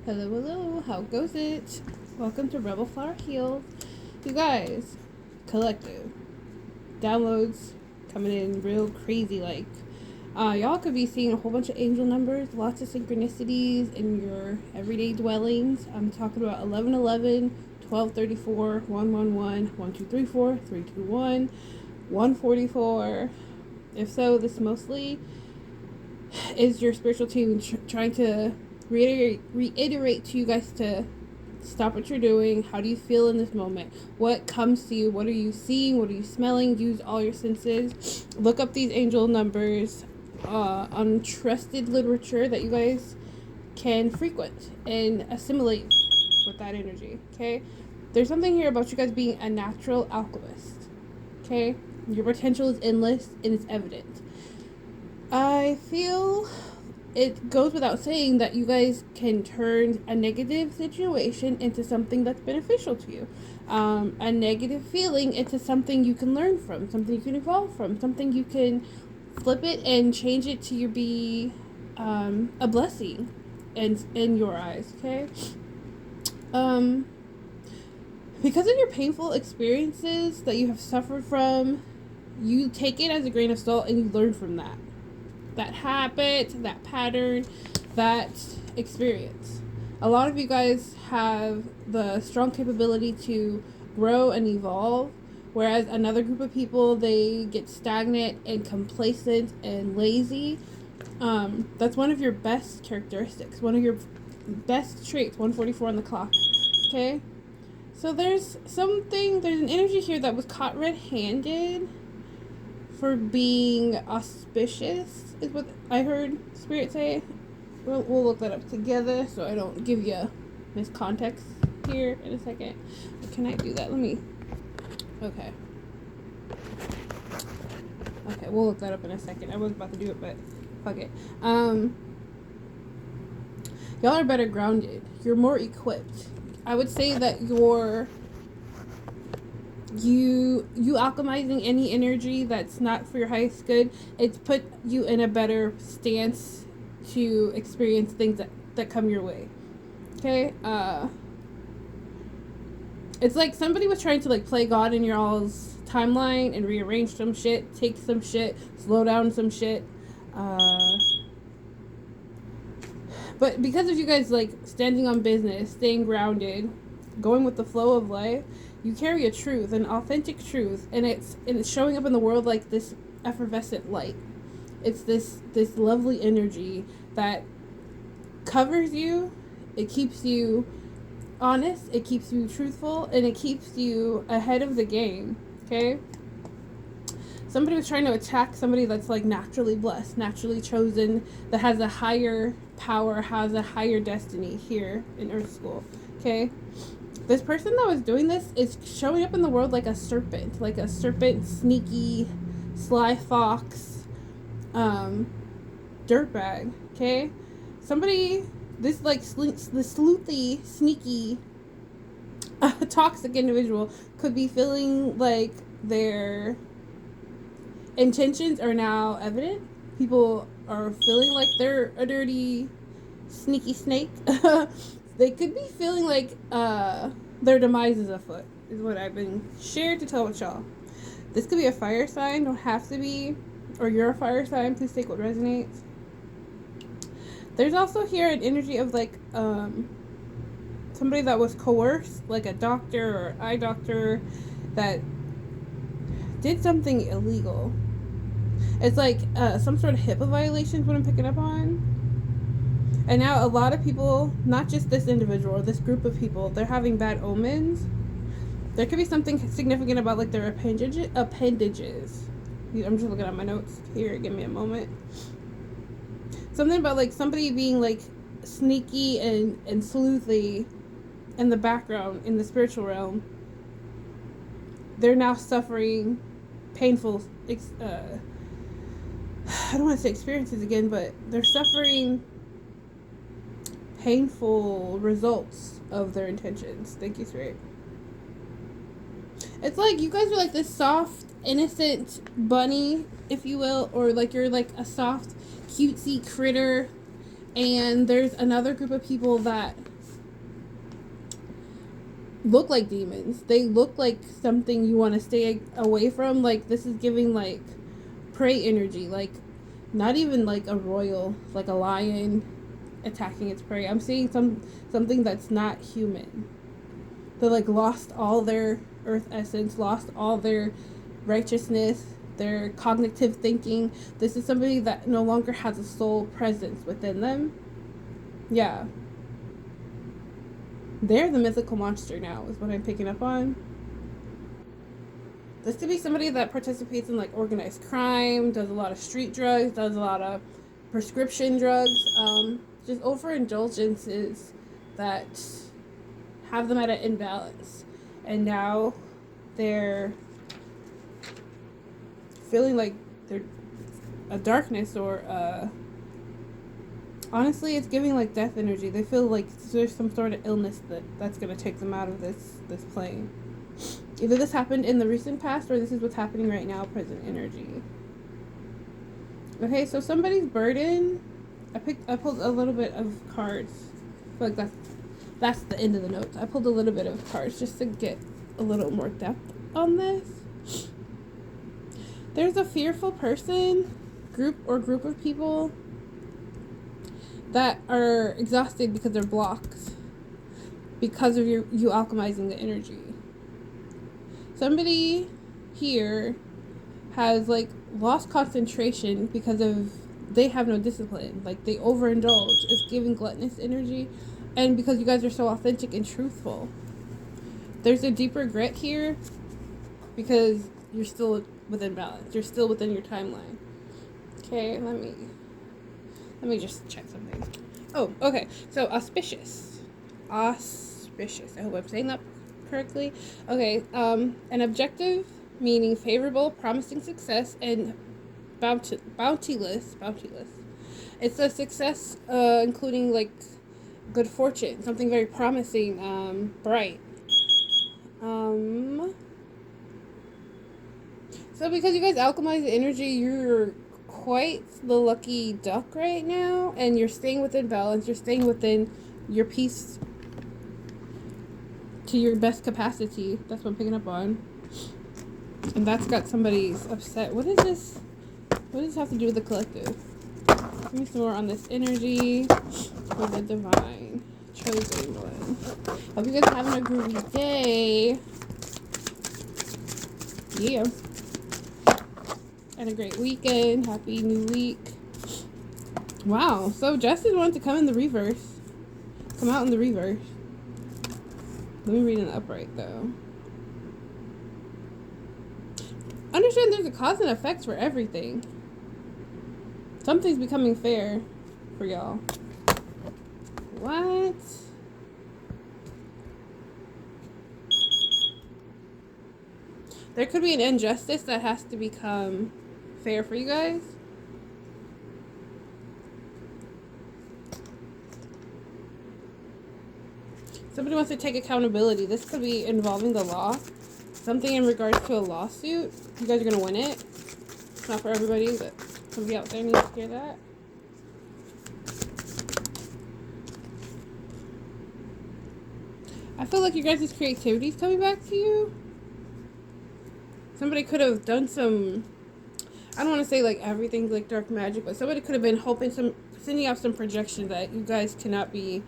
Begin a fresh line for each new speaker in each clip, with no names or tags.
Hello, hello, how goes it? Welcome to Rebel Flower Heal. You guys, collective downloads coming in real crazy like. Y'all could be seeing a whole bunch of angel numbers, lots of synchronicities in your everyday dwellings. I'm talking about 1111, 1234, 111, 1234, 321, 144. If so, this mostly is your spiritual team trying to reiterate to you guys to stop what you're doing. How do you feel in this moment? What comes to you? What are you seeing? What are you smelling? Use all your senses. Look up these angel numbers on trusted literature that you guys can frequent and assimilate with that energy. Okay, there's something here about you guys being a natural alchemist. Okay, your potential is endless and it's evident. I feel it goes without saying that you guys can turn a negative situation into something that's beneficial to you. A negative feeling into something you can learn from, something you can evolve from, something you can flip it and change it to be a blessing in your eyes, okay? Because of your painful experiences that you have suffered from, you take it as a grain of salt and you learn from that habit, that pattern, that experience. A lot of you guys have the strong capability to grow and evolve, whereas another group of people, they get stagnant and complacent and lazy. That's one of your best characteristics, one of your best traits, 144 on the clock, okay? So there's an energy here that was caught red-handed for being auspicious, is what I heard Spirit say. We'll look that up together so I don't give you miscontext here in a second. Can I do that? Okay, we'll look that up in a second. I was about to do it, but fuck it. Y'all are better grounded. You're more equipped. I would say that you alchemizing any energy that's not for your highest good, it's put you in a better stance to experience things that come your way. Okay? It's like somebody was trying to like play God in your all's timeline and rearrange some shit, take some shit, slow down some shit. But because of you guys like standing on business, staying grounded, going with the flow of life, you carry a truth, an authentic truth, and it's showing up in the world like this effervescent light. It's this lovely energy that covers you. It keeps you honest, it keeps you truthful, and it keeps you ahead of the game, okay? Somebody was trying to attack somebody that's like naturally blessed, naturally chosen, that has a higher power, has a higher destiny here in Earth School, okay? This person that was doing this is showing up in the world like a serpent, sneaky, sly fox, dirtbag, okay? Somebody, this like the sleuthy, sneaky, toxic individual could be feeling like their intentions are now evident. People are feeling like they're a dirty, sneaky snake. They could be feeling like their demise is afoot, is what I've been shared to tell with y'all. This could be a fire sign, don't have to be, or you're a fire sign, please take what resonates. There's also here an energy of like somebody that was coerced, like a doctor or eye doctor that did something illegal. It's like some sort of HIPAA violations, what I'm picking up on. And now a lot of people, not just this individual or this group of people, they're having bad omens. There could be something significant about like their appendages. I'm just looking at my notes here. Give me a moment. Something about like somebody being like sneaky and sleuthy in the background in the spiritual realm. They're now suffering painful, I don't want to say experiences again, but they're suffering painful results of their intentions. Thank you, Spirit. It's like you guys are like this soft, innocent bunny, if you will, or like you're like a soft, cutesy critter, and there's another group of people that look like demons. They look like something you want to stay away from. Like, this is giving, like, prey energy. Like, not even, like, a royal, like a lion attacking its prey. I'm seeing something that's not human. They, like, lost all their earth essence, lost all their righteousness, their cognitive thinking. This is somebody that no longer has a soul presence within them. Yeah. They're the mythical monster now, is what I'm picking up on. This could be somebody that participates in, like, organized crime, does a lot of street drugs, does a lot of prescription drugs, just overindulgences that have them at an imbalance. And now they're feeling like they're a darkness, or honestly, it's giving, like, death energy. They feel like there's some sort of illness that's going to take them out of this plane. Either this happened in the recent past, or this is what's happening right now, present energy. Okay, so somebody's burden. I pulled a little bit of cards. I feel like that's the end of the notes. I pulled a little bit of cards just to get a little more depth on this. There's a fearful person, group of people that are exhausted because they're blocked because of you alchemizing the energy. Somebody here has, like, lost concentration because of they have no discipline. Like, they overindulge. It's giving gluttonous energy. And because you guys are so authentic and truthful. There's a deep regret here because you're still within balance. You're still within your timeline. Okay, let me just check something. Oh, okay. So, auspicious. Auspicious. I hope I'm saying that correctly. Okay, an objective, meaning favorable, promising success, and bounteeless. It's a success, including, like, good fortune, something very promising, bright. So because you guys alchemize the energy, you're quite the lucky duck right now, and you're staying within balance. You're staying within your peace to your best capacity. That's what I'm picking up on. And that's got somebody upset. What is this? What does this have to do with the collective? Give me some more on this energy for the divine chosen one. Hope you guys are having a groovy day. Yeah. And a great weekend. Happy new week. Wow. So Justin wanted to come in the reverse. Come out in the reverse. Let me read it upright, though. Understand there's a cause and effect for everything. Something's becoming fair for y'all. What? There could be an injustice that has to become fair for you guys. Somebody wants to take accountability. This could be involving the law. Something in regards to a lawsuit. You guys are going to win it. It's not for everybody, but somebody out there needs to hear that. I feel like you guys' creativity is coming back to you. Somebody could have done some, I don't want to say like everything's like dark magic, but somebody could have been sending out some projection that you guys cannot be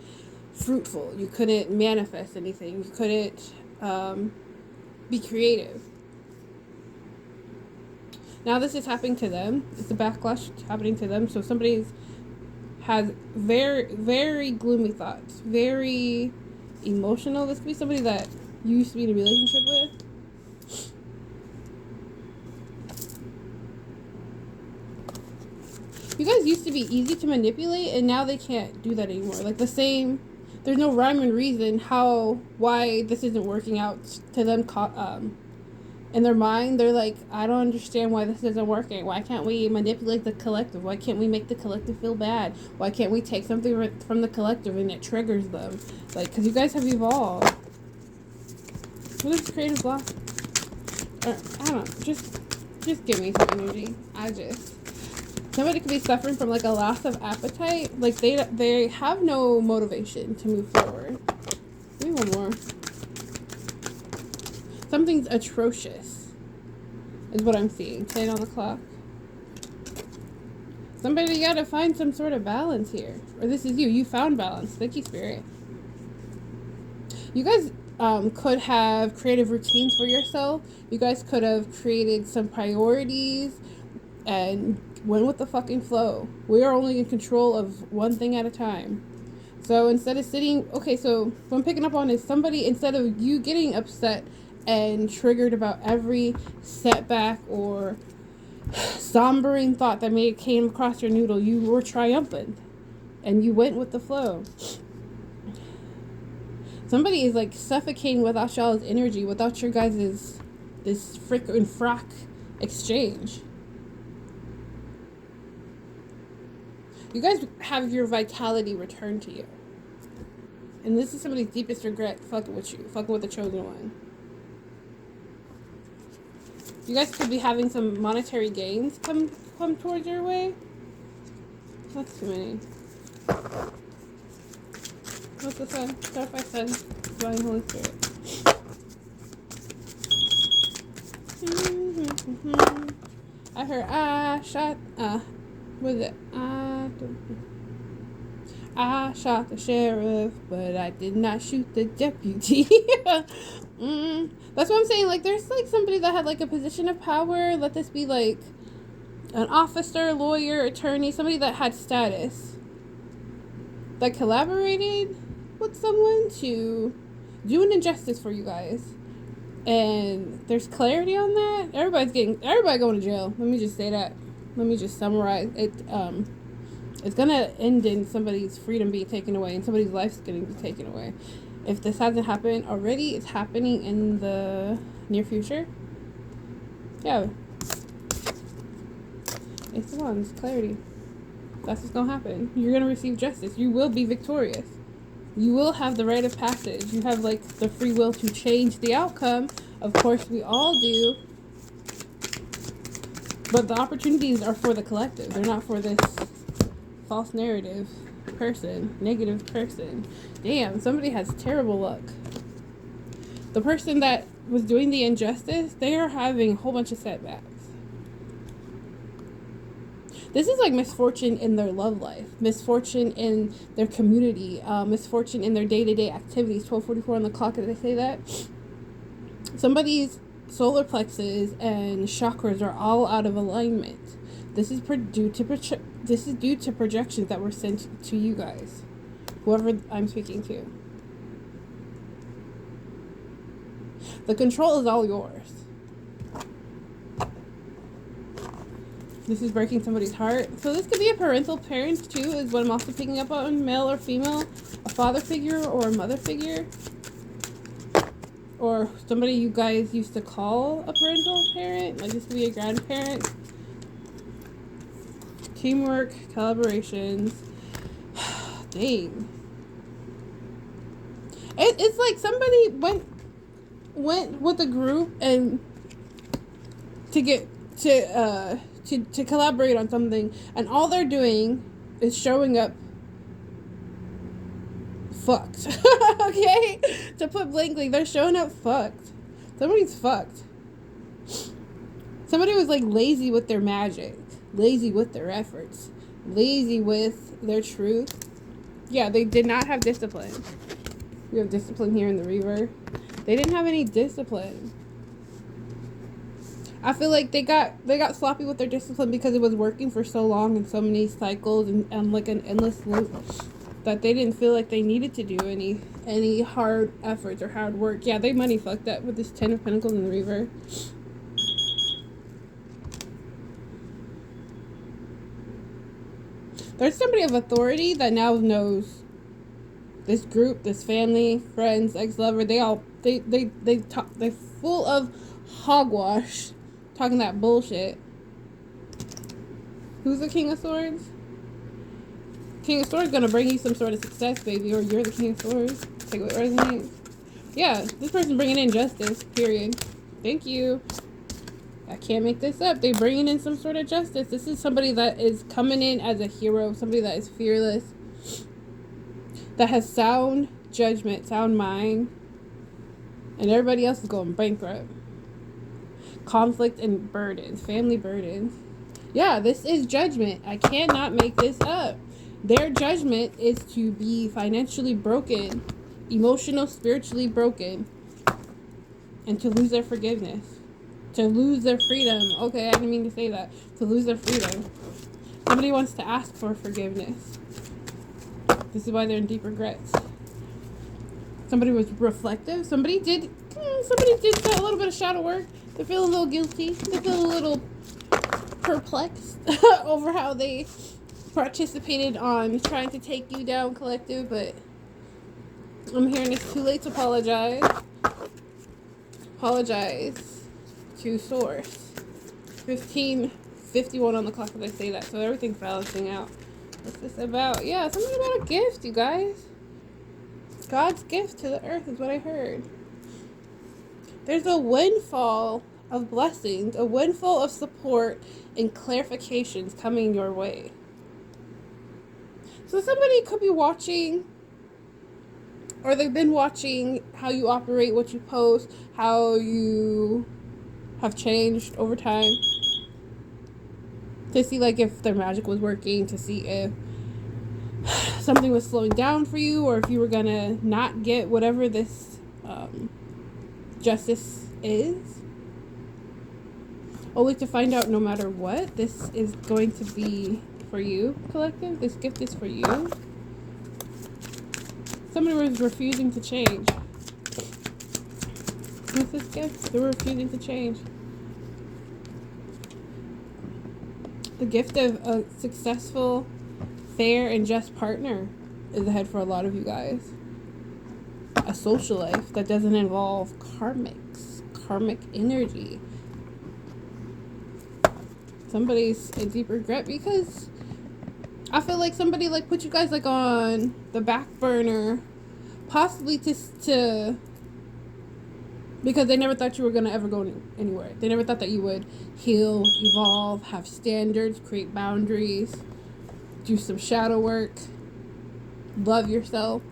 fruitful. You couldn't manifest anything. You couldn't be creative. Now this is happening to them. It's a backlash happening to them. So somebody has very, very gloomy thoughts. Very emotional. This could be somebody that you used to be in a relationship with. You guys used to be easy to manipulate, and now they can't do that anymore. Like the same, there's no rhyme and reason why this isn't working out to them. In their mind, they're like, I don't understand why this isn't working. Why can't we manipulate the collective? Why can't we make the collective feel bad? Why can't we take something from the collective and it triggers them? Like, because you guys have evolved. What is creative block? I don't know. Just give me some energy. Somebody could be suffering from like a loss of appetite. Like they have no motivation to move forward. Give me one more. Something's atrocious is what I'm seeing. 10 on the clock. Somebody gotta find some sort of balance here. Or this is you. You found balance. Thank you, Spirit. You guys could have creative routines for yourself. You guys could have created some priorities and went with the fucking flow. We are only in control of one thing at a time. So instead of sitting, okay, so what I'm picking up on is somebody, instead of you getting upset and triggered about every setback or sombering thought that may have came across your noodle, you were triumphant and you went with the flow. Somebody is like suffocating without y'all's energy, without your guys' this frickin' frock exchange. You guys have your vitality returned to you. And this is somebody's deepest regret, fucking with you, fucking with the chosen one. You guys could be having some monetary gains come towards your way. That's too many. What's the sun? Start by sun. Divine Holy Spirit. I heard was it? I shot the sheriff, but I did not shoot the deputy. That's what I'm saying. Like, there's like somebody that had like a position of power. Let this be like an officer, lawyer, attorney, somebody that had status, that collaborated with someone to do an injustice for you guys. And there's clarity on that. Everybody going to jail. Let me just say that. Let me just summarize it. It's gonna end in somebody's freedom being taken away and somebody's life's getting taken away. If this hasn't happened already, it's happening in the near future. Yeah. It's the ones, clarity. That's what's gonna happen. You're gonna receive justice. You will be victorious. You will have the rite of passage. You have like the free will to change the outcome. Of course, we all do. But the opportunities are for the collective. They're not for this false narrative person, negative person. Damn, somebody has terrible luck. The person that was doing the injustice, they are having a whole bunch of setbacks. This is like misfortune in their love life, misfortune in their community, misfortune in their day-to-day activities. 12:44 on the clock, did I say that? Somebody's solar plexus and chakras are all out of alignment. This is due to projections that were sent to you guys, whoever I'm speaking to. The control is all yours. This is breaking somebody's heart. So this could be a parental parent too, is what I'm also picking up on, male or female, a father figure or a mother figure. Or somebody you guys used to call a parental parent. Like this could be a grandparent. Teamwork, collaborations. Dang. It's like somebody went with a group and to collaborate on something, and all they're doing is showing up fucked. Okay? To put blankly, they're showing up fucked. Somebody's fucked. Somebody was like lazy with their magic, lazy with their efforts, lazy with their truth. Yeah, they did not have discipline. We have discipline here in the Reaver. They didn't have any discipline. I feel like they got sloppy with their discipline because it was working for so long in so many cycles and like an endless loop, that they didn't feel like they needed to do any hard efforts or hard work. Yeah, they money fucked up with this 10 of Pentacles in the Reaver. There's somebody of authority that now knows this group, this family, friends, ex-lover. They're full of hogwash, talking that bullshit. Who's the King of Swords? King of Swords gonna bring you some sort of success, baby, or you're the King of Swords. Take what resonates. Yeah, this person bringing in justice, period. Thank you. I can't make this up. They bringing in some sort of justice. This is somebody that is coming in as a hero, somebody that is fearless, that has sound judgment, sound mind. and everybody else is going bankrupt. Conflict and burdens, family burdens. Yeah, this is judgment. I cannot make this up. Their judgment is to be financially broken, emotional, spiritually broken, and to lose their forgiveness, to lose their freedom. Okay, I didn't mean to say that. To lose their freedom. Somebody wants to ask for forgiveness. This is why they're in deep regrets. Somebody was reflective. Somebody did a little bit of shadow work. They feel a little guilty. They feel a little perplexed over how they participated on trying to take you down, collective, but I'm hearing it's too late to apologize. Apologize to source. 15:51 on the clock as I say that, so everything's balancing out. What's this about? Yeah, something about a gift, you guys. God's gift to the earth is what I heard. There's a windfall of blessings, a windfall of support and clarifications coming your way. So somebody could be watching, or they've been watching how you operate, what you post, how you have changed over time, to see like if their magic was working, to see if something was slowing down for you, or if you were gonna not get whatever this justice is, only to find out no matter what, this is going to be for you, collective. This gift is for you. Somebody was refusing to change. What's this gift? They were refusing to change. The gift of a successful, fair, and just partner is ahead for a lot of you guys. A social life that doesn't involve karmic energy. Somebody's in deep regret because I feel like somebody like put you guys like on the back burner, possibly to because they never thought you were gonna ever go anywhere. They never thought that you would heal, evolve, have standards, create boundaries, do some shadow work, love yourself.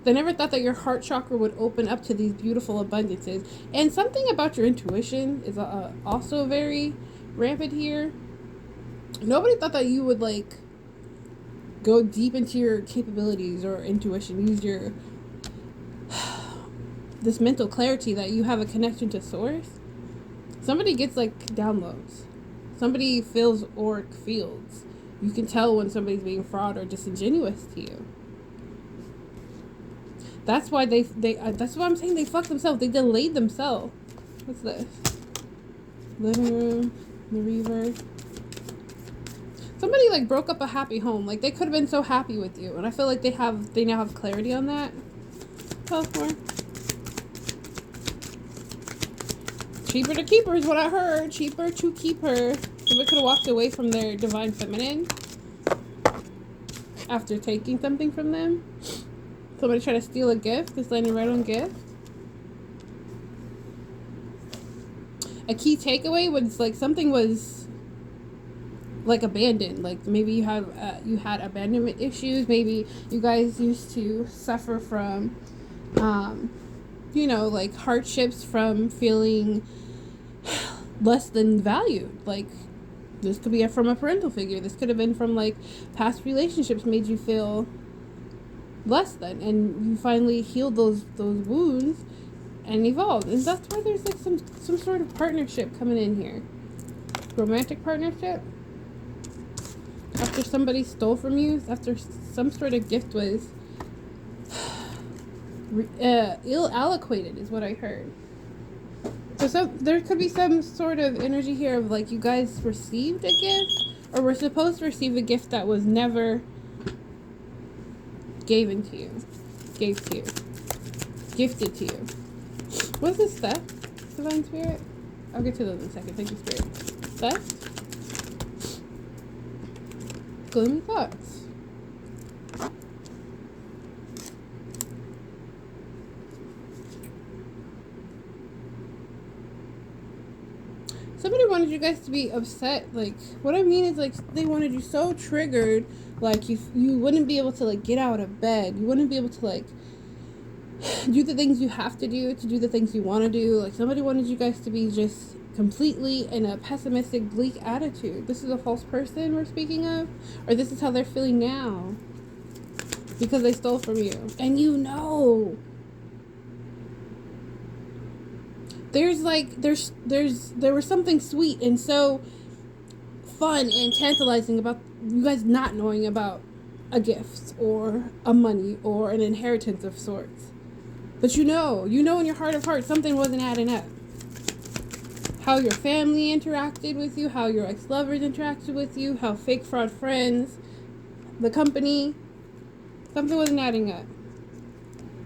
They never thought that your heart chakra would open up to these beautiful abundances. And something about your intuition is also very rampant here. Nobody thought that you would like go deep into your capabilities or intuition, use your this mental clarity that you have a connection to source. Somebody gets like downloads. Somebody feels auric fields. You can tell when somebody's being fraud or disingenuous to you. That's why that's why I'm saying they fucked themselves. They delayed themselves. What's this? Living room, the reverse. Somebody like broke up a happy home. Like they could have been so happy with you, and I feel like they now have clarity on that. Tell us more. Cheaper to keep her is what I heard. Cheaper to keep her. Somebody could have walked away from their divine feminine after taking something from them. Somebody tried to steal a gift. This landing right on gift. A key takeaway was like something was like abandoned. Like maybe you had abandonment issues. Maybe you guys used to suffer from, like hardships from feeling less than valued. Like this could be from a parental figure. This could have been from like past relationships made you feel less than, and you finally healed those wounds and evolved. And that's why there's like some sort of partnership coming in here. Romantic partnership. After somebody stole from you, after some sort of gift was ill-allocated is what I heard. So there could be some sort of energy here of like you guys received a gift, or were supposed to receive a gift that was never gave to you, gifted to you. What's this stuff? Divine Spirit? I'll get to those in a second. Thank you, Spirit. Stuff? Gloomy thoughts. Somebody wanted you guys to be upset. Like, what I mean is, like, they wanted you so triggered, like, you wouldn't be able to, like, get out of bed. You wouldn't be able to, like, do the things you have to do the things you want to do. Like, somebody wanted you guys to be just completely in a pessimistic, bleak attitude. This is a false person we're speaking of, or this is how they're feeling now because they stole from you. And you know, there was something sweet and so fun and tantalizing about you guys not knowing about a gift or a money or an inheritance of sorts. But you know in your heart of hearts something wasn't adding up. How your family interacted with you, how your ex-lovers interacted with you, how fake fraud friends, the company, something wasn't adding up.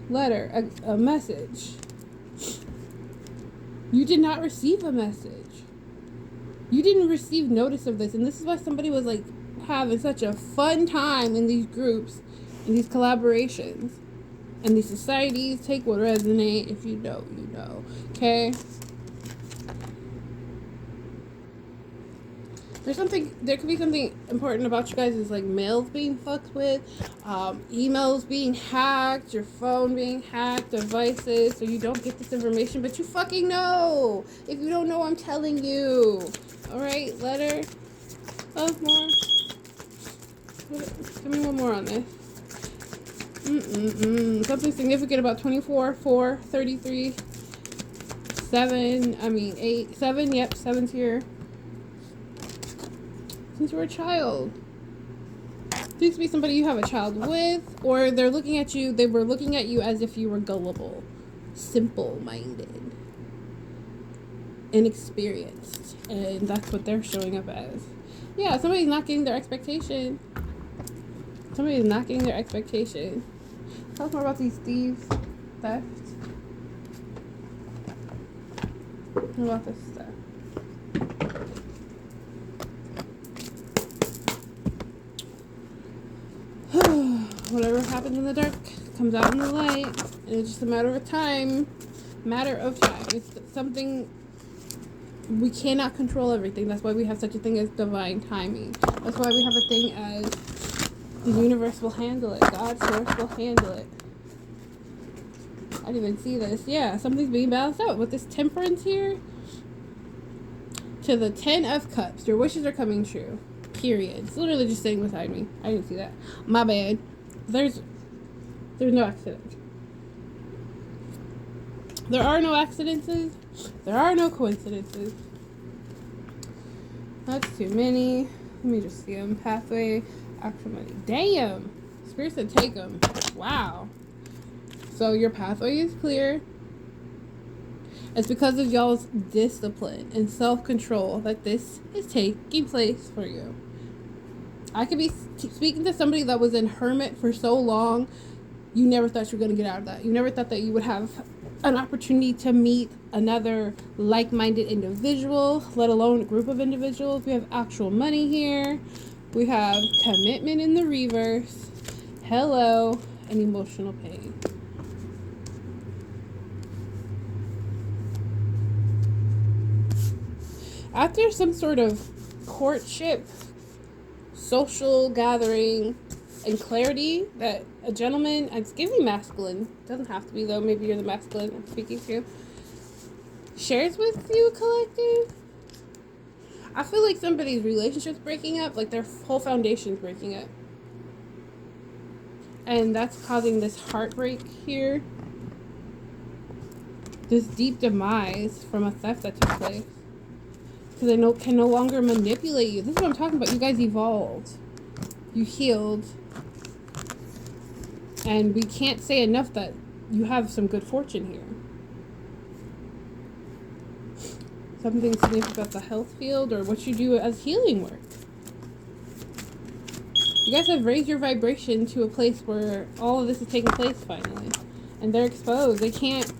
Letter, a message. You did not receive a message. You didn't receive notice of this, and this is why somebody was like having such a fun time in these groups, in these collaborations, and these societies. Take what resonate. If you know, you know. Okay. There could be something important about you guys is like mails being fucked with, emails being hacked, your phone being hacked, devices, so you don't get this information, but you fucking know. If you don't know, I'm telling you. Alright, letter. Oh, more. Give me one more on this. Something significant about 24, 4, 33, 8, 7, yep, 7's here. Since you were a child. Seems to be somebody you have a child with, or they were looking at you as if you were gullible, simple-minded, inexperienced, and that's what they're showing up as. Yeah, somebody's not getting their expectation. Somebody's not getting their expectation. Tell us more about these thieves, theft. What about this stuff? Whatever happens in the dark comes out in the light. And it's just a matter of time. It's something. We cannot control everything. That's why we have such a thing as divine timing. That's why we have a thing as the universe will handle it. God, source will handle it. I didn't even see this. Yeah, something's being balanced out. With this temperance here, to the 10 of Cups. Your wishes are coming true. Period. It's literally just sitting beside me. I didn't see that. My bad. There's no accident. There are no accidents. There are no coincidences. That's too many. Let me just see them. Pathway, actual money. Damn. Spirit said take them. Wow. So your pathway is clear. It's because of y'all's discipline and self-control that this is taking place for you. I could be speaking to somebody that was in hermit for so long. You never thought you were going to get out of that. You never thought that you would have an opportunity to meet another like-minded individual, let alone a group of individuals. We have actual money here. We have commitment in the reverse. Hello, and emotional pain. After some sort of courtship, social gathering, and clarity that a gentleman, it's giving masculine, doesn't have to be though, maybe you're the masculine I'm speaking to, shares with you, collective. I feel like somebody's relationship's breaking up, like their whole foundation's breaking up. And that's causing this heartbreak here. This deep demise from a theft that took place. Because they can no longer manipulate you. This is what I'm talking about. You guys evolved. You healed. And we can't say enough that you have some good fortune here. Something significant about the health field or what you do as healing work. You guys have raised your vibration to a place where all of this is taking place finally. And they're exposed. They can't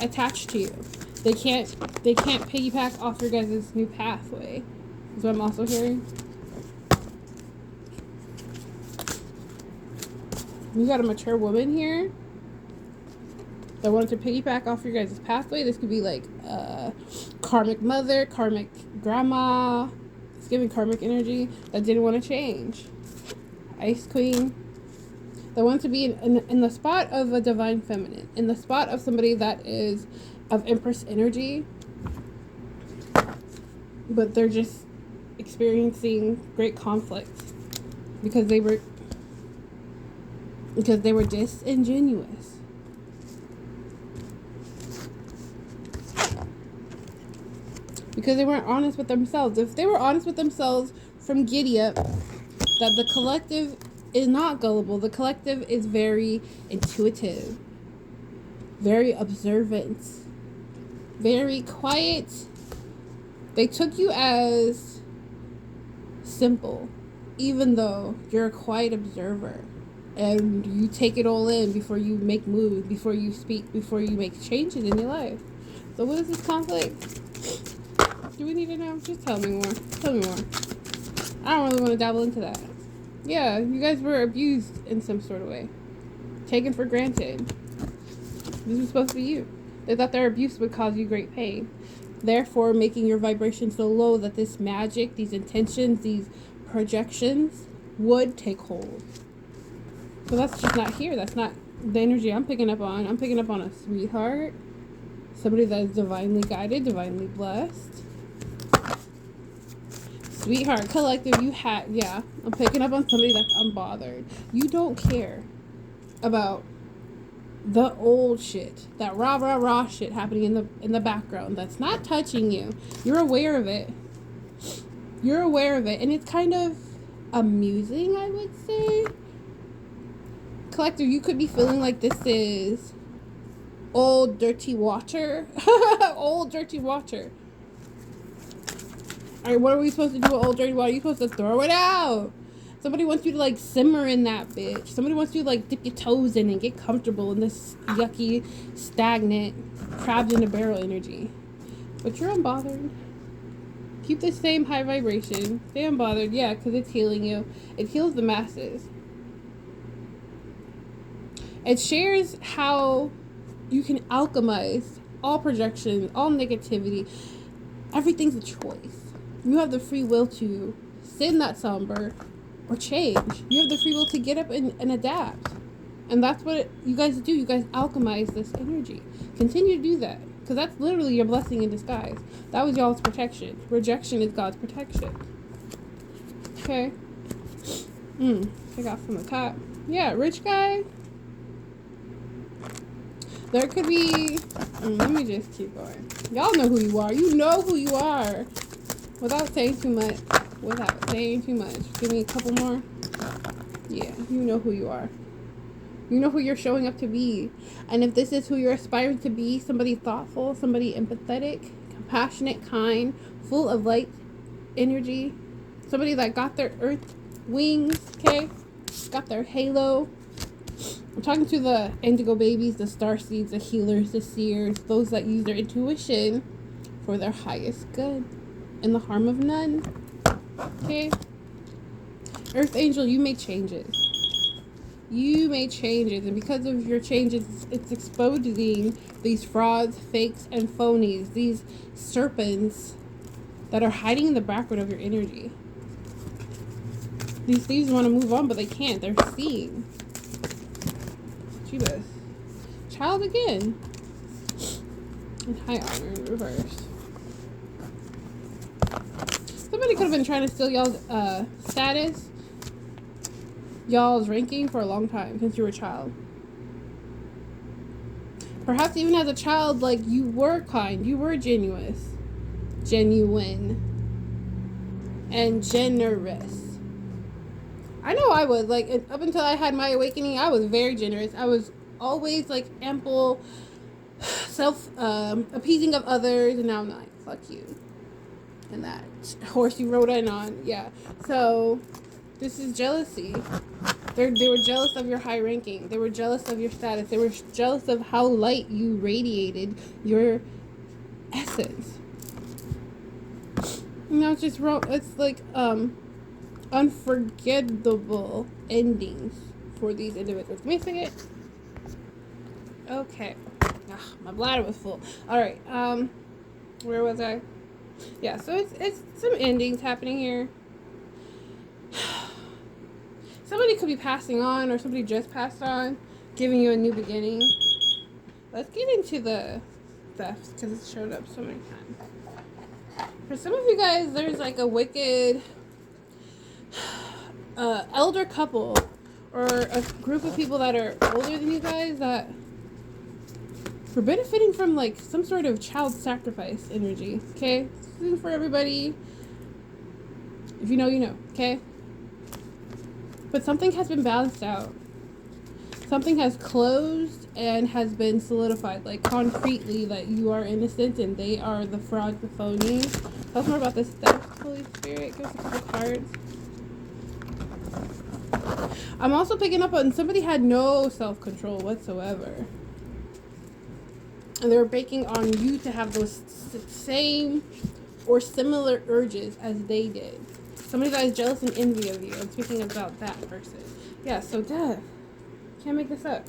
attach to you. They can't piggyback off your guys' new pathway. Is what I'm also hearing. You got a mature woman here that wanted to piggyback off your guys' pathway. This could be like karmic mother, karmic grandma. It's giving karmic energy that didn't want to change. Ice Queen. They want to be in the spot of a divine feminine, in the spot of somebody that is of Empress energy, but they're just experiencing great conflict because they were disingenuous. Because they weren't honest with themselves. If they were honest with themselves from giddy up, that the collective is not gullible. The collective is very intuitive, very observant, very quiet. They took you as simple, even though you're a quiet observer. And you take it all in before you make moves, before you speak, before you make changes in your life. So what is this conflict? Do we need to know? Just tell me more. Tell me more. I don't really want to dabble into that. Yeah, you guys were abused in some sort of way. Taken for granted. This was supposed to be you. They thought their abuse would cause you great pain. Therefore, making your vibration so low that this magic, these intentions, these projections would take hold. So that's just not here. That's not the energy I'm picking up on. I'm picking up on a sweetheart. Somebody that is divinely guided, divinely blessed. Sweetheart, collective, I'm picking up on somebody that's unbothered. You don't care about the old shit, that rah shit happening in the background that's not touching you. You're aware of it. You're aware of it, and it's kind of amusing, I would say. Collective, you could be feeling like this is old dirty water. Old dirty water. Alright, what are we supposed to do with old dirty water? You're supposed to throw it out. Somebody wants you to like simmer in that bitch. Somebody wants you to like dip your toes in and get comfortable in this yucky, stagnant, crabs in a barrel energy. But you're unbothered. Keep the same high vibration. Stay unbothered, yeah, because it's healing you. It heals the masses. It shares how you can alchemize all projections, all negativity. Everything's a choice. You have the free will to sit in that somber or change. You have the free will to get up and adapt. And that's what you guys do. You guys alchemize this energy. Continue to do that. Because that's literally your blessing in disguise. That was y'all's protection. Rejection is God's protection. Okay. Take off from the top. Yeah, rich guy. There could be... let me just keep going. Y'all know who you are. You know who you are. Without saying too much. Give me a couple more. Yeah, you know who you are. You know who you're showing up to be. And if this is who you're aspiring to be, somebody thoughtful, somebody empathetic, compassionate, kind, full of light energy, somebody that got their earth wings, okay? Got their halo. I'm talking to the indigo babies, the starseeds, the healers, the seers, those that use their intuition for their highest good and the harm of none. Okay? Earth angel, you make changes. You made changes, and because of your changes, it's exposing these frauds, fakes, and phonies, these serpents that are hiding in the background of your energy. These thieves want to move on, but they can't. They're seeing. Jeebus. Child again. And high honor in reverse. Somebody could have been trying to steal y'all's status, y'all's ranking for a long time since you were a child. Perhaps even as a child, like, you were kind, you were genuine, and generous. I know I was, like, up until I had my awakening, I was very generous. I was always, like, ample, appeasing of others, and now I'm like, fuck you. And that horse you rode in on, yeah. So, this is jealousy. They were jealous of your high ranking. They were jealous of your status. They were jealous of how light you radiated your essence. You know, it's just wrong. It's like, unforgettable endings for these individuals. Give me a second. Okay. Ugh, my bladder was full. Alright, where was I? Yeah, so it's some endings happening here. somebody could be passing on, or somebody just passed on, giving you a new beginning. Let's get into the thefts, because it showed up so many times. For some of you guys, there's like a wicked elder couple, or a group of people that are older than you guys that were benefiting from like some sort of child sacrifice energy. Okay, this is for everybody. If you know, you know. Okay, but something has been balanced out. Something has closed and has been solidified, like concretely, that you are innocent and they are the fraud, the phony. Tell us more about this theft, Holy Spirit. Give us a couple cards. I'm also picking up on somebody had no self-control whatsoever. And they were banking on you to have those same or similar urges as they did. Somebody that is jealous and envy of you. I'm speaking about that person. Yeah, so death. Can't make this up.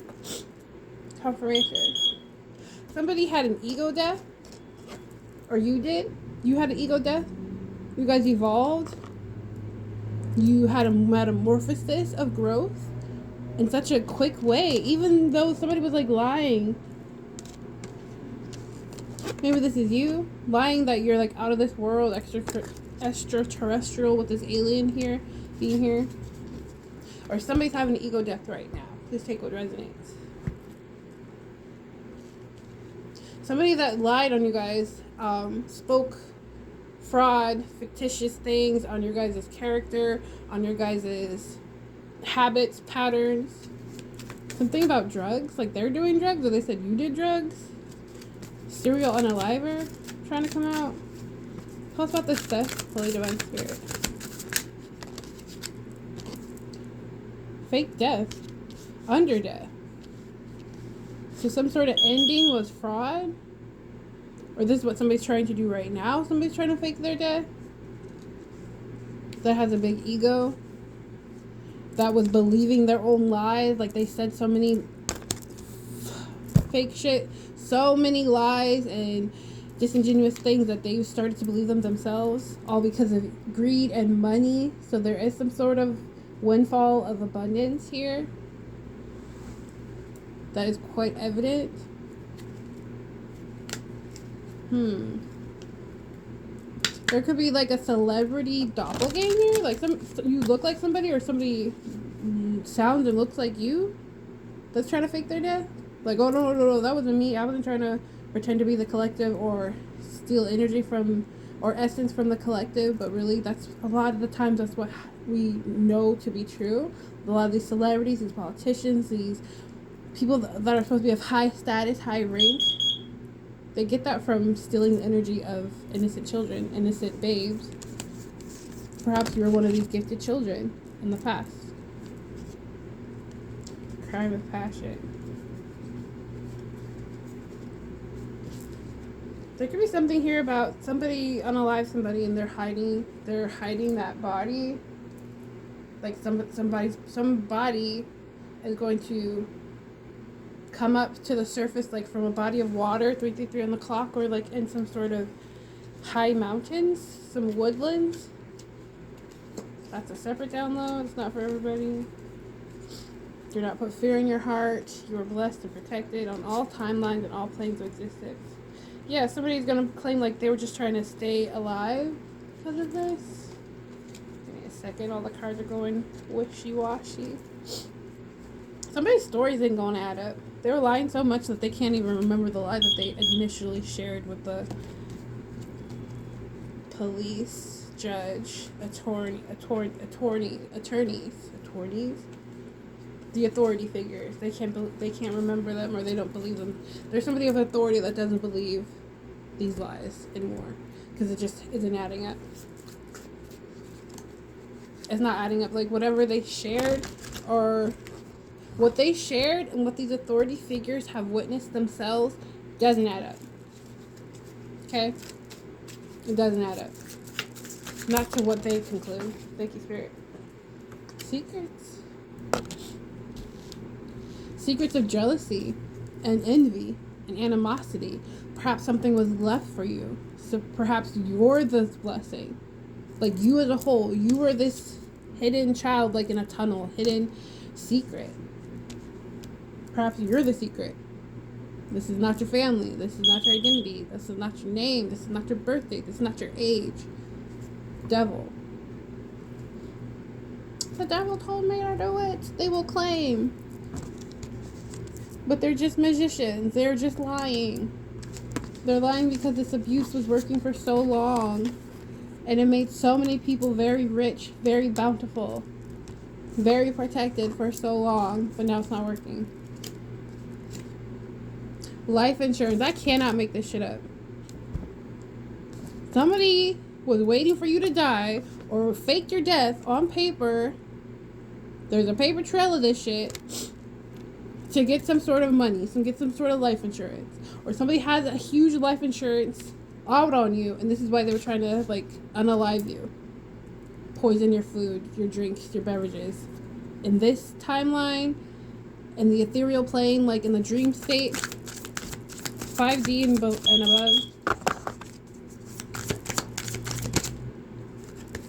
Confirmation. Somebody had an ego death. Or you did. You had an ego death. You guys evolved. You had a metamorphosis of growth in such a quick way. Even though somebody was like lying. Maybe this is you. Lying that you're like out of this world. Extraterrestrial with this alien here. Being here. Or somebody's having an ego death right now. Please take what resonates. Somebody that lied on you guys, spoke fraud, fictitious things on your guys' character, on your guys' habits, patterns. Something about drugs, like they're doing drugs, or they said you did drugs. Serial unaliver trying to come out. Tell us about this stuff, Holy Divine Spirit. Fake death. Under death. So some sort of ending was fraud? Or this is what somebody's trying to do right now? Somebody's trying to fake their death? That has a big ego? That was believing their own lies? Like they said so many fake shit. So many lies and disingenuous things that they started to believe them themselves. All because of greed and money. So there is some sort of windfall of abundance here. That is quite evident. There could be like a celebrity doppelganger. Like you look like somebody, or somebody sounds and looks like you. That's trying to fake their death. Like, oh no, that wasn't me. I wasn't trying to pretend to be the collective or steal energy from or essence from the collective. But really, that's a lot of the times that's what we know to be true. A lot of these celebrities, these politicians, these people that are supposed to be of high status, high rank, they get that from stealing the energy of innocent children, innocent babes. Perhaps you were one of these gifted children in the past. Crime of passion. There could be something here about somebody unalive somebody and they're hiding that body. Like somebody is going to come up to the surface, like from a body of water, 333 on the clock, or like in some sort of high mountains, some woodlands. That's a separate download. It's not for everybody. Do not put fear in your heart. You are blessed and protected on all timelines and all planes of existence. Yeah, somebody's gonna claim like they were just trying to stay alive because of this. Give me a second. All the cards are going wishy-washy. Somebody's stories ain't gonna add up. They were lying so much that they can't even remember the lie that they initially shared with the police, judge, attorneys, the authority figures. They can't remember them, or they don't believe them. There's somebody of authority that doesn't believe these lies anymore because it just isn't adding up. It's not adding up. Like whatever they shared, or what they shared and what these authority figures have witnessed themselves doesn't add up. Okay? It doesn't add up. Not to what they conclude. Thank you, Spirit. Secrets. Secrets of jealousy and envy and animosity. Perhaps something was left for you. So perhaps you're the blessing. Like you as a whole, you were this hidden child, like in a tunnel, hidden secret. Perhaps you're the secret. This is not your family. This is not your identity. This is not your name. This is not your birthday. This is not your age. Devil. The devil told me to do it. They will claim. But they're just magicians. They're just lying. They're lying because this abuse was working for so long. And it made so many people very rich, very bountiful, very protected for so long. But now it's not working. Life insurance. I cannot make this shit up. Somebody was waiting for you to die or fake your death on paper. There's a paper trail of this shit to get some sort of money, get some sort of life insurance. Or somebody has a huge life insurance out on you, and this is why they were trying to, like, unalive you. Poison your food, your drinks, your beverages. In this timeline, in the ethereal plane, like in the dream state, 5D and above.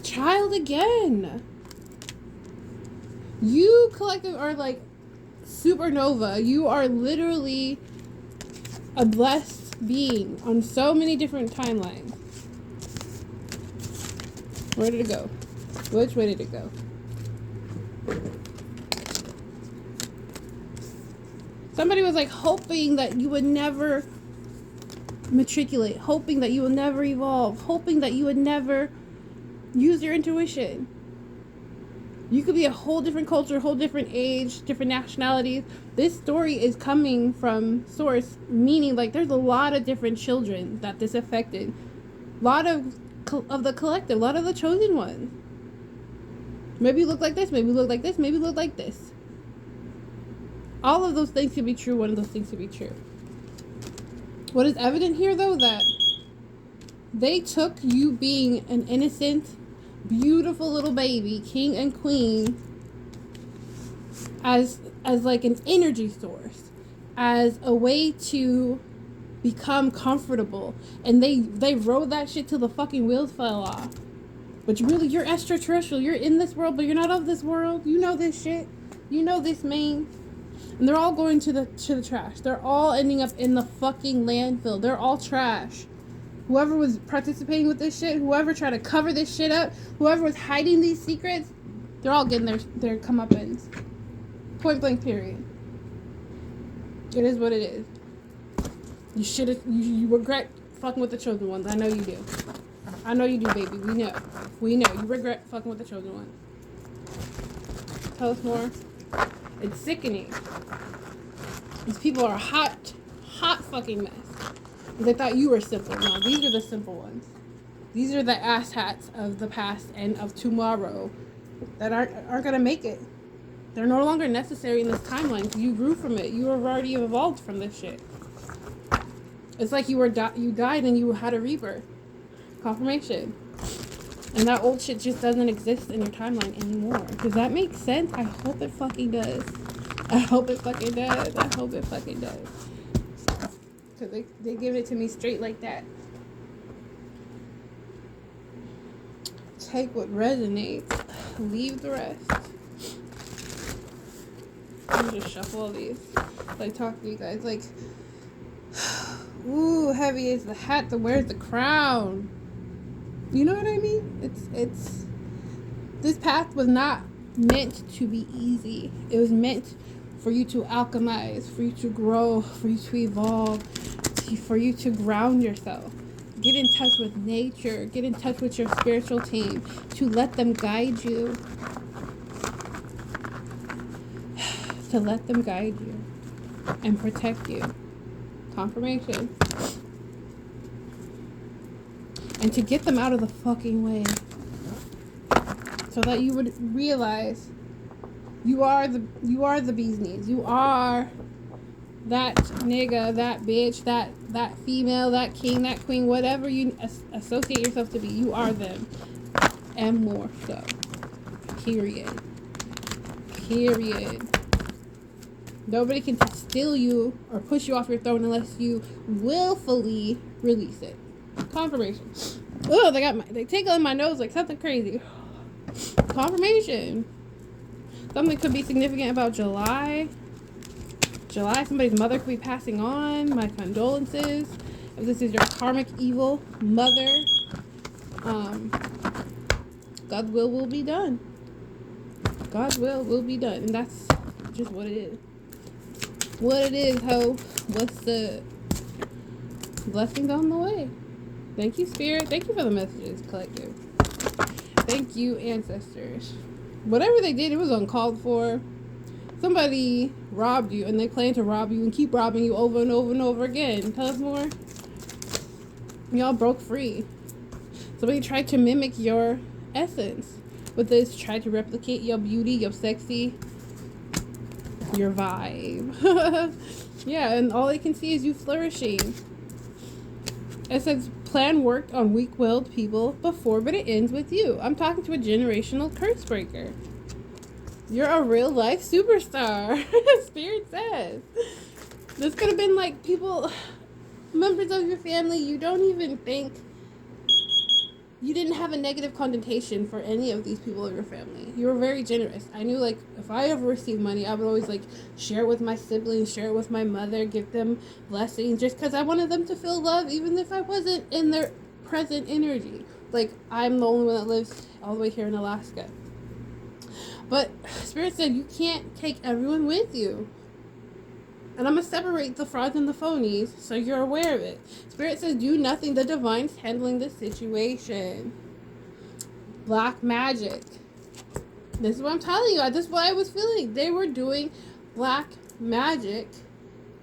Child again. You collective are like supernova. You are literally a blessed being on so many different timelines. Where did it go? Which way did it go? Somebody was like hoping that you would never matriculate, hoping that you would never evolve, hoping that you would never use your intuition. You could be a whole different culture, a whole different age, different nationalities. This story is coming from source, meaning like there's a lot of different children that this affected. A lot of the collective, a lot of the chosen ones. Maybe you look like this, maybe you look like this, maybe you look like this. All of those things could be true, one of those things could be true. What is evident here, though, that they took you being an innocent, beautiful little baby, king and queen, as like an energy source, as a way to become comfortable, and they rode that shit till the fucking wheels fell off. But really, you're extraterrestrial. You're in this world, but you're not of this world. You know this shit. You know this main. And they're all going to the trash. They're all ending up in the fucking landfill. They're all trash. Whoever was participating with this shit, whoever tried to cover this shit up, whoever was hiding these secrets, they're all getting their comeuppance. Point blank period. It is what it is. You should you regret fucking with the chosen ones. I know you do. I know you do, baby. We know. We know. You regret fucking with the chosen ones. Tell us more. It's sickening. These people are a hot fucking mess. They thought you were simple. No, these are the simple ones. These are the asshats of the past and of tomorrow that aren't gonna make it. They're no longer necessary in this timeline. You grew from it. You have already evolved from this shit. It's like you died and you had a rebirth. Confirmation. And that old shit just doesn't exist in your timeline anymore. Does that make sense? I hope it fucking does. I hope it fucking does. I hope it fucking does. Because they give it to me straight like that. Take what resonates. Leave the rest. I'm just shuffle all these. Like, talk to you guys. Like, ooh, heavy is the hat that wears the crown. You know what I mean? It's this path was not meant to be easy. It was meant for you to alchemize, for you to grow, for you to evolve, for you to ground yourself. Get in touch with nature. Get in touch with your spiritual team. To let them guide you. To let them guide you. And protect you. Confirmation. And to get them out of the fucking way. So that you would realize you are the bee's knees. You are that nigga, that bitch, that female, that king, that queen, whatever you associate yourself to be. You are them. And more so. Period. Period. Nobody can steal you or push you off your throne unless you willfully release it. Confirmation. Oh, they tickling my nose like something crazy. Confirmation. Something could be significant about July. Somebody's mother could be passing on. My condolences. If this is your karmic evil mother, God's will be done. God's will be done. And that's just what it is. What it is, ho. What's the blessings on the way? Thank you, Spirit. Thank you for the messages, collective. Thank you, ancestors. Whatever they did, it was uncalled for. Somebody robbed you, and they plan to rob you and keep robbing you over and over and over again. Tell us more. Y'all broke free. Somebody tried to mimic your essence. With this, tried to replicate your beauty, your sexy, your vibe. Yeah, and all they can see is you flourishing. It says, plan worked on weak-willed people before, but it ends with you. I'm talking to a generational curse breaker. You're a real-life superstar. Spirit says. This could have been like people, members of your family, you don't even think, you didn't have a negative connotation for any of these people of your family. You were very generous. I knew, like, if I ever received money, I would always, like, share it with my siblings, share it with my mother, give them blessings, just because I wanted them to feel love, even if I wasn't in their present energy. Like, I'm the only one that lives all the way here in Alaska. But Spirit said you can't take everyone with you. And I'm going to separate the frauds and the phonies so you're aware of it. Spirit says do nothing. The divine's handling the situation. Black magic. This is what I'm telling you. This is what I was feeling. They were doing black magic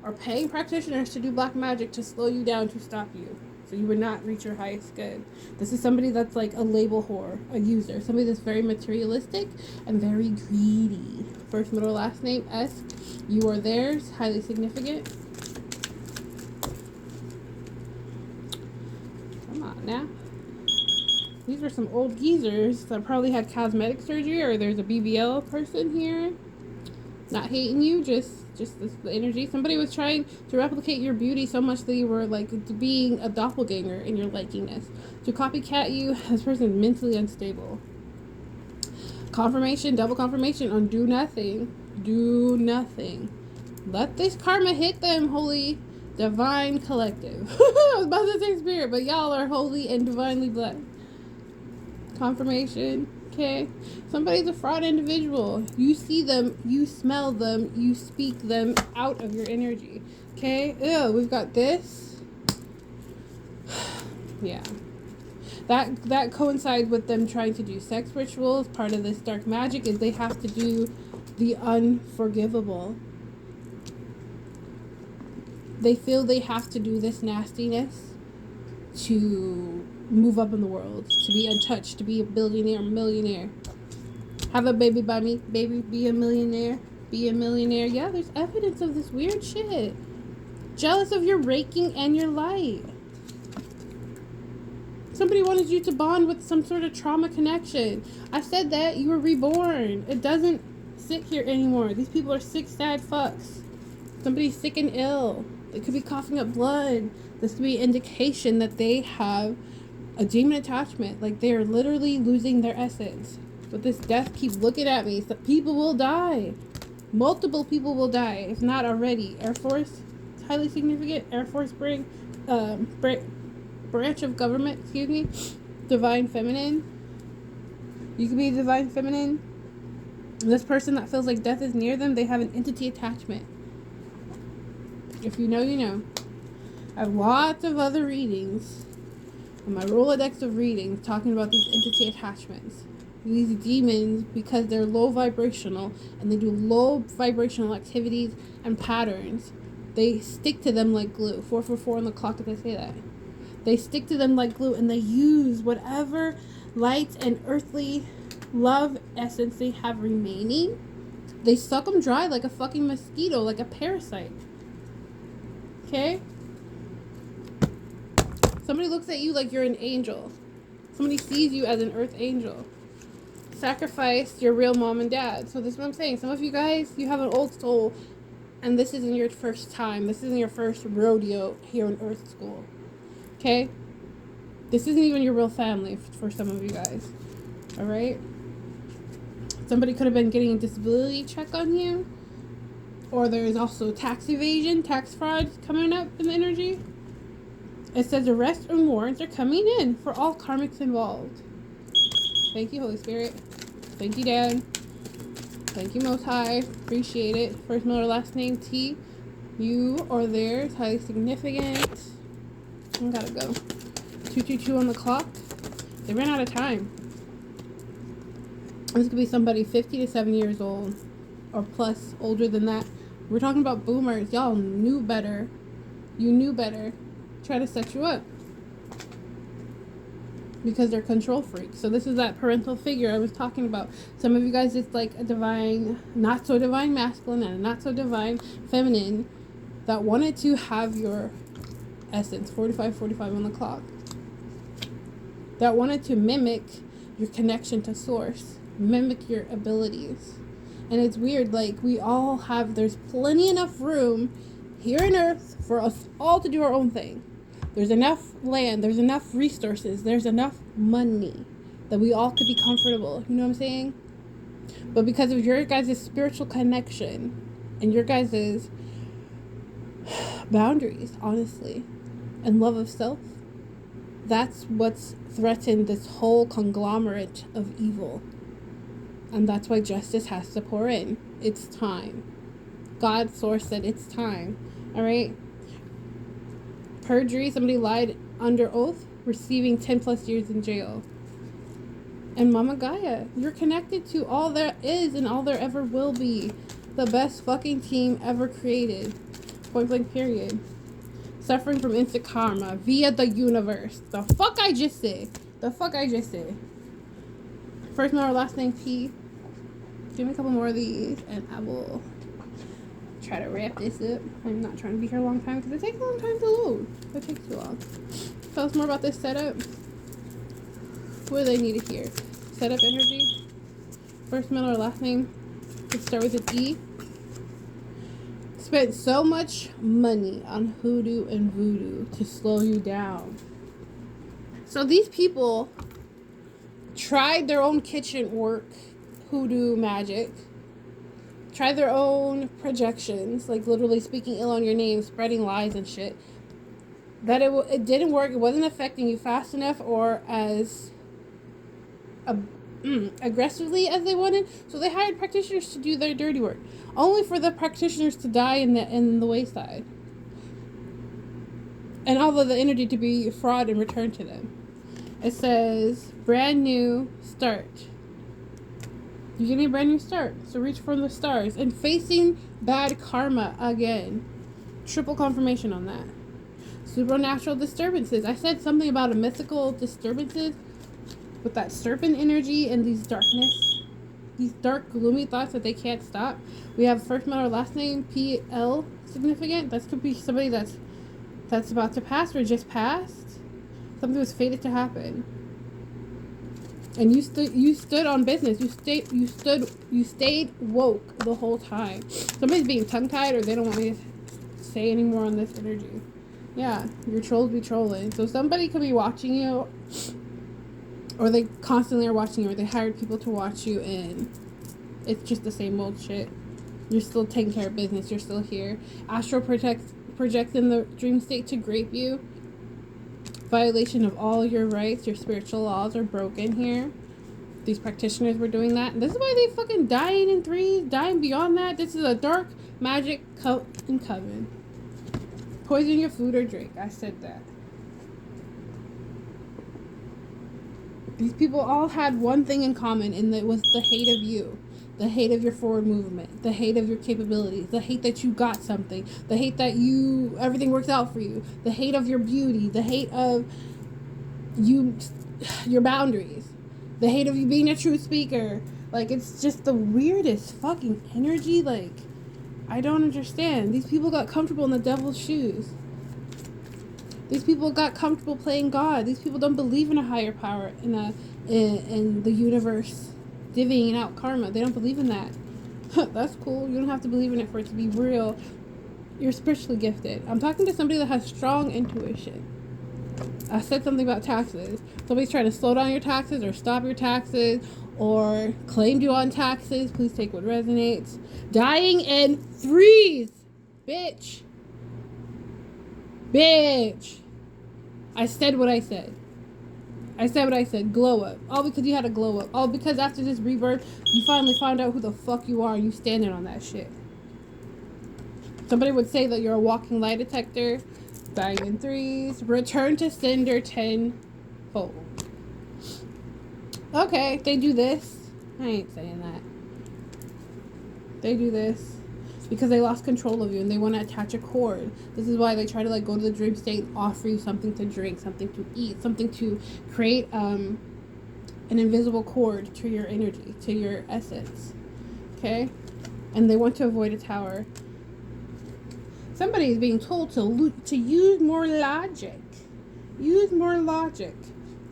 or paying practitioners to do black magic to slow you down, to stop you. So you would not reach your highest good. This is somebody that's like a label whore, a user. Somebody that's very materialistic and very greedy. First, middle, last name, S. You are theirs. Highly significant. Come on now. These are some old geezers that probably had cosmetic surgery, or there's a BBL person here. Not hating you, just the energy. Somebody was trying to replicate your beauty so much that you were like being a doppelganger in your likiness. To copycat you, this person is mentally unstable. Confirmation, double confirmation on do nothing. Do nothing. Let this karma hit them, holy divine collective. I was about to say spirit, but y'all are holy and divinely blessed. Confirmation. Okay, somebody's a fraud individual. You see them, you smell them, you speak them out of your energy. Okay, ew, we've got this. Yeah, that coincides with them trying to do sex rituals. Part of this dark magic is they have to do the unforgivable. They feel they have to do this nastiness to move up in the world, to be untouched, to be a billionaire, millionaire. Have a baby by me, baby, be a millionaire, be a millionaire. Yeah, there's evidence of this weird shit. Jealous of your raking and your light. Somebody wanted you to bond with some sort of trauma connection. I said that, you were reborn. It doesn't sit here anymore. These people are sick, sad fucks. Somebody's sick and ill. They could be coughing up blood. This could be an indication that they have a demon attachment. Like they are literally losing their essence. But this death keeps looking at me. So people will die. Multiple people will die, if not already. Air Force, highly significant. Air Force branch of government, excuse me. Divine feminine. You could be divine feminine. This person that feels like death is near them, they have an entity attachment. If you know, you know. I have lots of other readings on my Rolodex of readings talking about these entity attachments. These demons, because they're low vibrational and they do low vibrational activities and patterns, they stick to them like glue. 444 on the clock, did I say that? They stick to them like glue, and they use whatever light and earthly love essence they have remaining. They suck them dry like a fucking mosquito, like a parasite. Okay? Somebody looks at you like you're an angel. Somebody sees you as an earth angel. Sacrificed your real mom and dad. So this is what I'm saying. Some of you guys, you have an old soul, and this isn't your first time. This isn't your first rodeo here in Earth School. Okay? This isn't even your real family for some of you guys. Alright? Somebody could have been getting a disability check on you. Or there's also tax evasion, tax fraud coming up in the energy. It says arrests and warrants are coming in for all karmics involved. Thank you, Holy Spirit. Thank you, Dad. Thank you, Most High. Appreciate it. First, middle, or last name, T. You or theirs, highly significant. I gotta go. 222 on the clock. They ran out of time. This could be somebody 50 to 70 years old. Or plus, older than that. We're talking about boomers. Y'all knew better. You knew better. Try to set you up. Because they're control freaks. So this is that parental figure I was talking about. Some of you guys, it's like a divine, not so divine masculine and a not so divine feminine that wanted to have your essence. 45 on the clock. That wanted to mimic your connection to source. Mimic your abilities. And it's weird, like, we all have, there's plenty enough room here on earth for us all to do our own thing. There's enough land, there's enough resources, there's enough money that we all could be comfortable. You know what I'm saying? But because of your guys' spiritual connection and your guys' boundaries, honestly, and love of self, that's what's threatened this whole conglomerate of evil. And that's why justice has to pour in. It's time. God, source said it's time. Alright? Perjury, somebody lied under oath, receiving 10 plus years in jail. And Mama Gaia, you're connected to all there is and all there ever will be. The best fucking team ever created. Point blank period. Suffering from instant karma via the universe. The fuck I just said. First name or last name P. Give me a couple more of these and I will try to wrap this up. I'm not trying to be here a long time because it takes a long time to load. It takes too long. Tell us more about this setup. What do they need to hear? Setup energy. First middle or last name. Let's start with an E. Spent so much money on hoodoo and voodoo to slow you down. So these people tried their own kitchen work, hoodoo magic, tried their own projections, like literally speaking ill on your name, spreading lies and shit, that it didn't work, it wasn't affecting you fast enough or as aggressively as they wanted, so they hired practitioners to do their dirty work, only for the practitioners to die in the wayside, and all of the energy to be fraud and returned to them. It says, brand new start. You're getting a brand new start. So reach for the stars. And facing bad karma again. Triple confirmation on that. Supernatural disturbances. I said something about a mythical disturbances with that serpent energy and these darkness. These dark, gloomy thoughts that they can't stop. We have first letter, last name, PL, significant. That could be somebody that's about to pass or just passed. Something was fated to happen, and you stood on business. You stayed woke the whole time. Somebody's being tongue tied, or they don't want me to say any more on this energy. Yeah, your trolls be trolling. So somebody could be watching you, or they constantly are watching you, or they hired people to watch you, and it's just the same old shit. You're still taking care of business. You're still here. Astral projects in the dream state to grape you. Violation of all your rights, your spiritual laws are broken here. These practitioners were doing that. This is why they fucking dying in threes, dying beyond that. This is a dark magic and coven. Poison your food or drink. I said that. These people all had one thing in common, and it was the hate of you. The hate of your forward movement, the hate of your capabilities, the hate that you got something, the hate that everything works out for you, the hate of your beauty, the hate of your boundaries, the hate of you being a true speaker. Like, it's just the weirdest fucking energy. Like, I don't understand. These people got comfortable in the devil's shoes. These people got comfortable playing God. These people don't believe in a higher power, in the universe divvying out karma. They don't believe in that. That's cool. You don't have to believe in it for it to be real. You're spiritually gifted. I'm talking to somebody that has strong intuition. I said something about taxes. Somebody's trying to slow down your taxes or stop your taxes or claimed you on taxes. Please take what resonates. Dying in threes. Bitch. Bitch. I said what I said. I said what I said. Glow up. All because you had a glow up. All because after this rebirth, you finally found out who the fuck you are and you standing on that shit. Somebody would say that you're a walking lie detector. Dying in threes. Return to sender tenfold. Okay, they do this. I ain't saying that. They do this because they lost control of you and they want to attach a cord. This is why they try to like go to the dream state and offer you something to drink, something to eat, something to create an invisible cord to your energy, to your essence. Okay? And they want to avoid a tower. Somebody is being told to use more logic. Use more logic.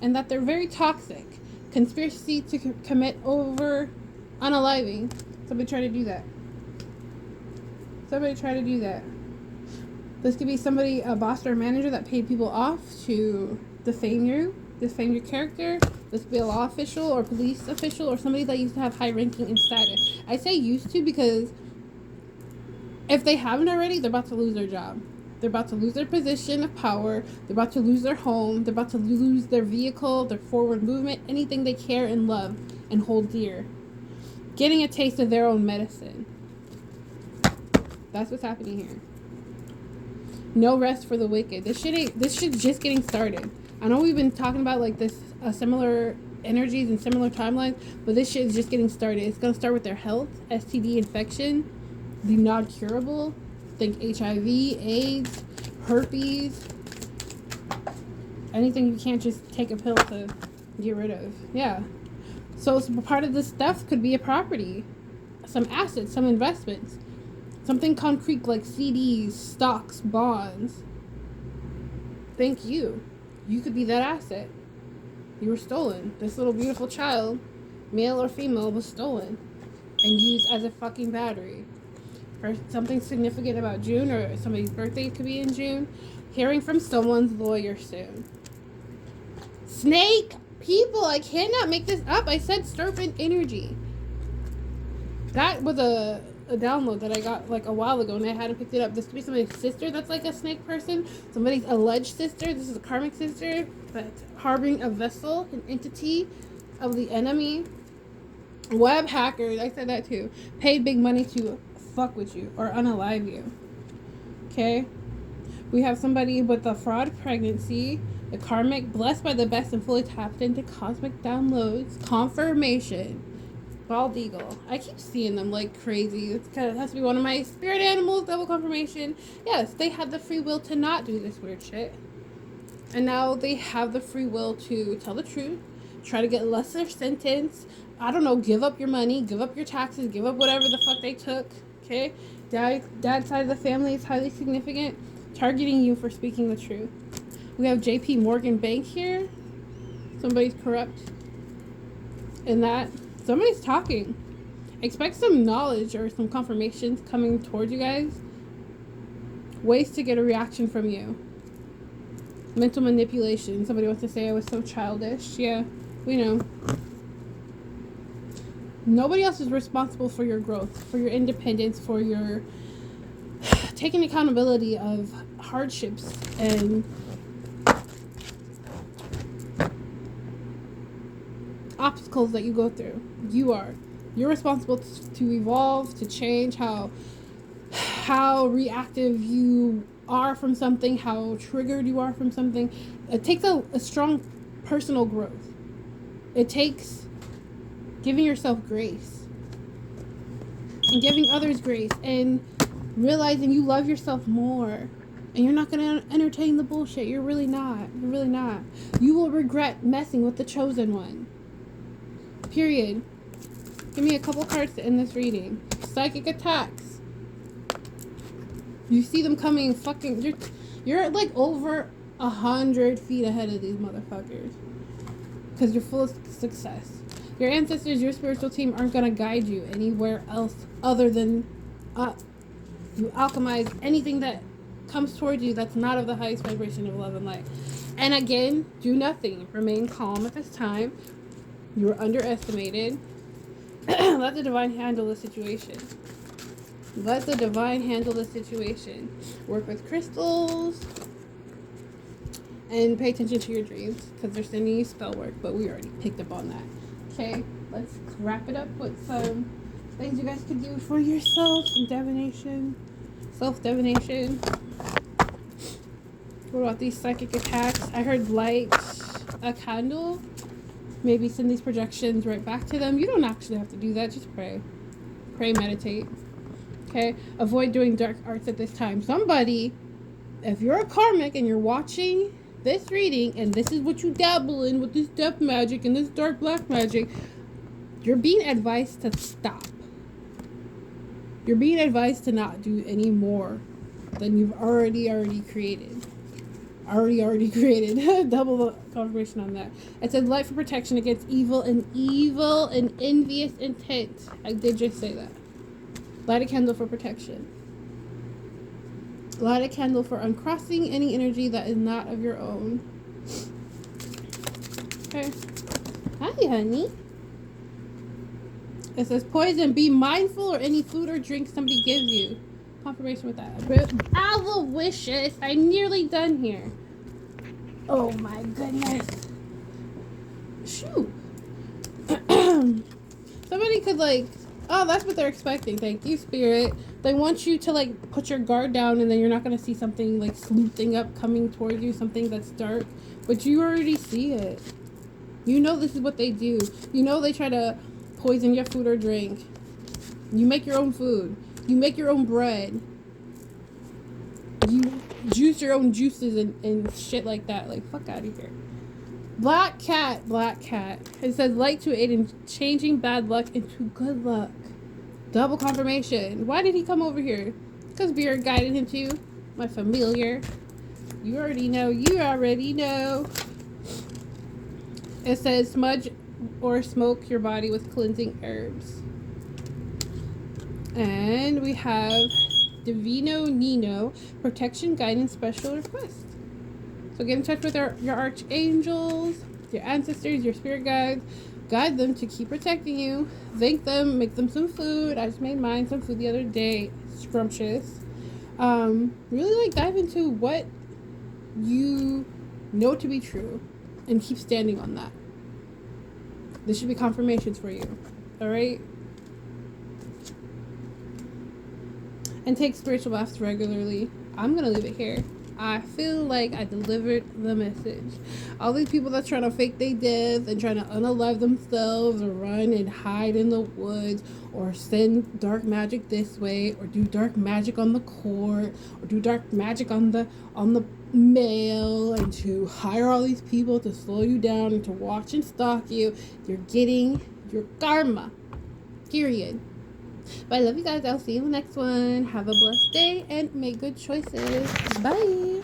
And that they're very toxic. Conspiracy to commit over unaliving. Somebody try to do that. Somebody try to do that. This could be somebody, a boss or a manager that paid people off to defame you, defame your character. This could be a law official or police official or somebody that used to have high ranking and status. I say used to because if they haven't already, they're about to lose their job. They're about to lose their position of power. They're about to lose their home. They're about to lose their vehicle, their forward movement, anything they care and love and hold dear. Getting a taste of their own medicine. That's what's happening here. No rest for the wicked. This shit's just getting started. I know we've been talking about like this similar energies and similar timelines, but this shit is just getting started. It's gonna start with their health, STD infection, the non-curable. Think HIV, AIDS, herpes, anything you can't just take a pill to get rid of. Yeah. So part of this stuff could be a property, some assets, some investments, something concrete like CDs, stocks, bonds. Thank you. You could be that asset. You were stolen. This little beautiful child, male or female, was stolen and used as a fucking battery. For something significant about June, or somebody's birthday could be in June. Hearing from someone's lawyer soon. Snake people, I cannot make this up. I said serpent energy. That was a download that I got like a while ago and I hadn't picked it up. This could be somebody's sister that's like a snake person. Somebody's alleged sister. This is a karmic sister that's harboring a vessel, an entity of the enemy. Web hackers, I said that too. Paid big money to fuck with you or unalive you. Okay? We have somebody with a fraud pregnancy, the karmic, blessed by the best and fully tapped into cosmic downloads, confirmation, bald eagle. I keep seeing them like crazy. It's kind of has to be one of my spirit animals, double confirmation. Yes, they had the free will to not do this weird shit. And now they have the free will to tell the truth, try to get lesser sentence. I don't know, give up your money, give up your taxes, give up whatever the fuck they took. Okay? Dad's side of the family is highly significant, targeting you for speaking the truth. We have JP Morgan Bank here. Somebody's corrupt. And that somebody's talking. Expect some knowledge or some confirmations coming towards you guys. Ways to get a reaction from you. Mental manipulation. Somebody wants to say I was so childish. Yeah, we know. Nobody else is responsible for your growth, for your independence, for your taking accountability of hardships and obstacles that you go through. You're responsible to evolve, to change how reactive you are from something, how triggered you are from something. It takes a strong personal growth. It takes giving yourself grace and giving others grace and realizing you love yourself more and you're not going to entertain the bullshit. You're really not. You will regret messing with the chosen one. Period. Give me a couple cards to end this reading. Psychic attacks. You see them coming fucking... You're like over 100 feet ahead of these motherfuckers. Because you're full of success. Your ancestors, your spiritual team aren't going to guide you anywhere else other than up. You alchemize anything that comes towards you that's not of the highest vibration of love and light. And again, do nothing. Remain calm at this time. You were underestimated. Let the divine handle the situation. Let the divine handle the situation. Work with crystals. And pay attention to your dreams. Because they're sending you spell work. But we already picked up on that. Okay, let's wrap it up with some things you guys can do for yourself. Some divination. Self-divination. What about these psychic attacks? I heard light a candle. Maybe send these projections right back to them. You don't actually have to do that. Just pray. Pray, meditate. Okay? Avoid doing dark arts at this time. Somebody, if you're a karmic and you're watching this reading and this is what you dabble in with this death magic and this dark black magic, you're being advised to stop. You're being advised to not do any more than you've already created. Already created. Double the confirmation on that. It said light for protection against evil and envious intent. I did just say that. Light a candle for protection. Light a candle for uncrossing any energy that is not of your own. Okay. Hi, honey. It says poison. Be mindful or any food or drink somebody gives you. Confirmation with that. Aloysius. I'm nearly done here. Oh my goodness. Shoot. Somebody could oh, that's what they're expecting. Thank you, Spirit. They want you to put your guard down and then you're not going to see something sleuthing up coming towards you, something that's dark. But you already see it. You know this is what they do. You know they try to poison your food or drink. You make your own food. You make your own bread. You juice your own juices and shit like that. Fuck out of here. Black cat. It says light to aid in changing bad luck into good luck. Double confirmation. Why did he come over here? Because Spirit guided him to. My familiar. You already know. It says smudge or smoke your body with cleansing herbs. And we have Divino Nino, protection, guidance, special request. So get in touch with your archangels, your ancestors, your spirit guides. Guide them to keep protecting you. Thank them. Make them some food. I just made mine some food the other day. Scrumptious. Really dive into what you know to be true and keep standing on that. This should be confirmations for you. Alright? And take spiritual baths regularly. I'm going to leave it here. I feel like I delivered the message. All these people that's trying to fake their death and trying to unalive themselves or run and hide in the woods or send dark magic this way or do dark magic on the court or do dark magic on the mail and to hire all these people to slow you down and to watch and stalk you, you're getting your karma. Period. But I love you guys. I'll see you in the next one. Have a blessed day and make good choices. Bye.